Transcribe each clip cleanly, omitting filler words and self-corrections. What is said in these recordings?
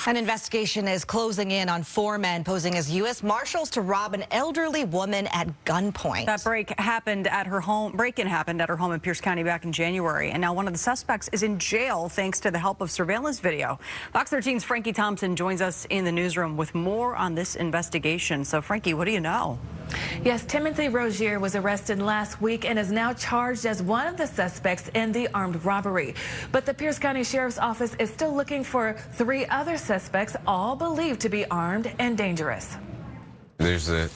An investigation is closing in on 4 men posing as U.S. Marshals to rob an elderly woman at gunpoint. That break-in happened at her home in Pierce County back in January, and now one of the suspects is in jail thanks to the help of surveillance video. Fox 13's Frankie Thompson joins us in the newsroom with more on this investigation. So, Frankie, what do you know? Yes, Timothy Rozier was arrested last week and is now charged as one of the suspects in the armed robbery. But the Pierce County Sheriff's Office is still looking for 3 other suspects, all believed to be armed and dangerous. There's a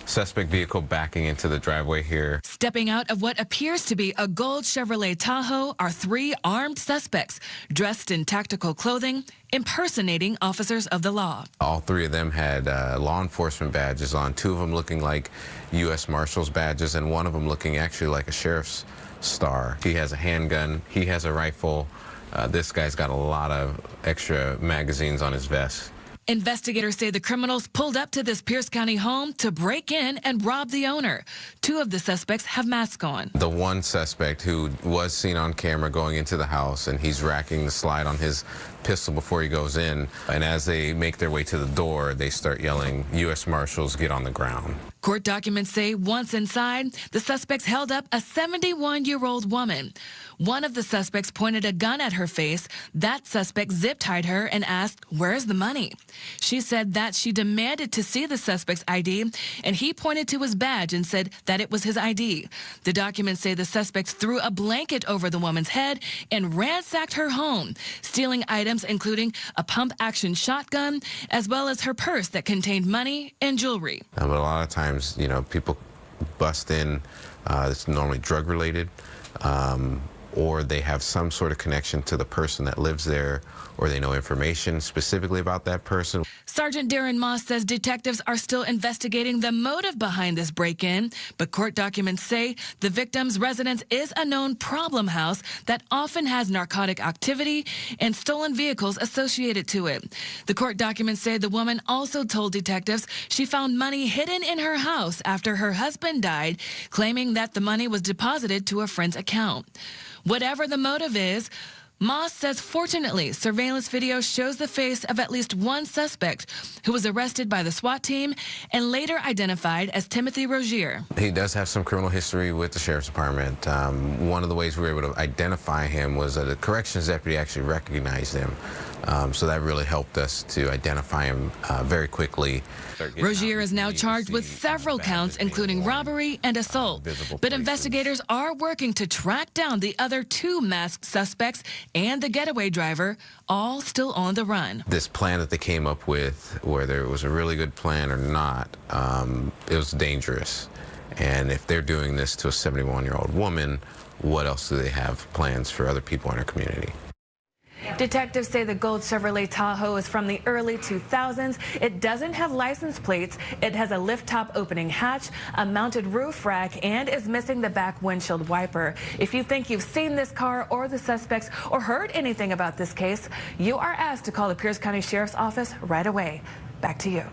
suspect vehicle backing into the driveway here. Stepping out of what appears to be a gold Chevrolet Tahoe are 3 armed suspects dressed in tactical clothing, impersonating officers of the law. All 3 of them had law enforcement badges on, 2 of them looking like U.S. Marshals badges, and one of them looking actually like a sheriff's star. He has a handgun, he has a rifle. This guy's got a lot of extra magazines on his vest. Investigators say the criminals pulled up to this Pierce County home to break in and rob the owner. 2 of the suspects have masks on. The one suspect who was seen on camera going into the house, and he's racking the slide on his pistol before he goes in. And as they make their way to the door, they start yelling, "U.S. Marshals, get on the ground." Court documents say once inside, the suspects held up a 71-year-old woman. One of the suspects pointed a gun at her face. That suspect zip-tied her and asked, "Where's the money?" She said that she demanded to see the suspect's ID, and he pointed to his badge and said that it was his ID. The documents say the suspects threw a blanket over the woman's head and ransacked her home, stealing items including a pump-action shotgun, as well as her purse that contained money and jewelry. But a lot of times, people bust in, it's normally drug-related, or they have some sort of connection to the person that lives there, or they know information specifically about that person. Sergeant Darren Moss says detectives are still investigating the motive behind this break-in, but court documents say the victim's residence is a known problem house that often has narcotic activity and stolen vehicles associated to it. The court documents say the woman also told detectives she found money hidden in her house after her husband died, claiming that the money was deposited to a friend's account. Whatever the motive is, Moss says fortunately surveillance video shows the face of at least one suspect who was arrested by the SWAT team and later identified as Timothy Rozier. He does have some criminal history with the Sheriff's Department. One of the ways we were able to identify him was that a corrections deputy actually recognized him. So that really helped us to identify him very quickly. Rozier is now charged with several counts, including robbery and assault. But investigators are working to track down the other 2 masked suspects and the getaway driver, all still on the run. This plan that they came up with, whether it was a really good plan or not, it was dangerous. And if they're doing this to a 71-year-old woman, what else do they have plans for other people in our community? Detectives say the gold Chevrolet Tahoe is from the early 2000s. It doesn't have license plates. It has a lift-top opening hatch, a mounted roof rack, and is missing the back windshield wiper. If you think you've seen this car or the suspects or heard anything about this case, you are asked to call the Pierce County Sheriff's Office right away. Back to you.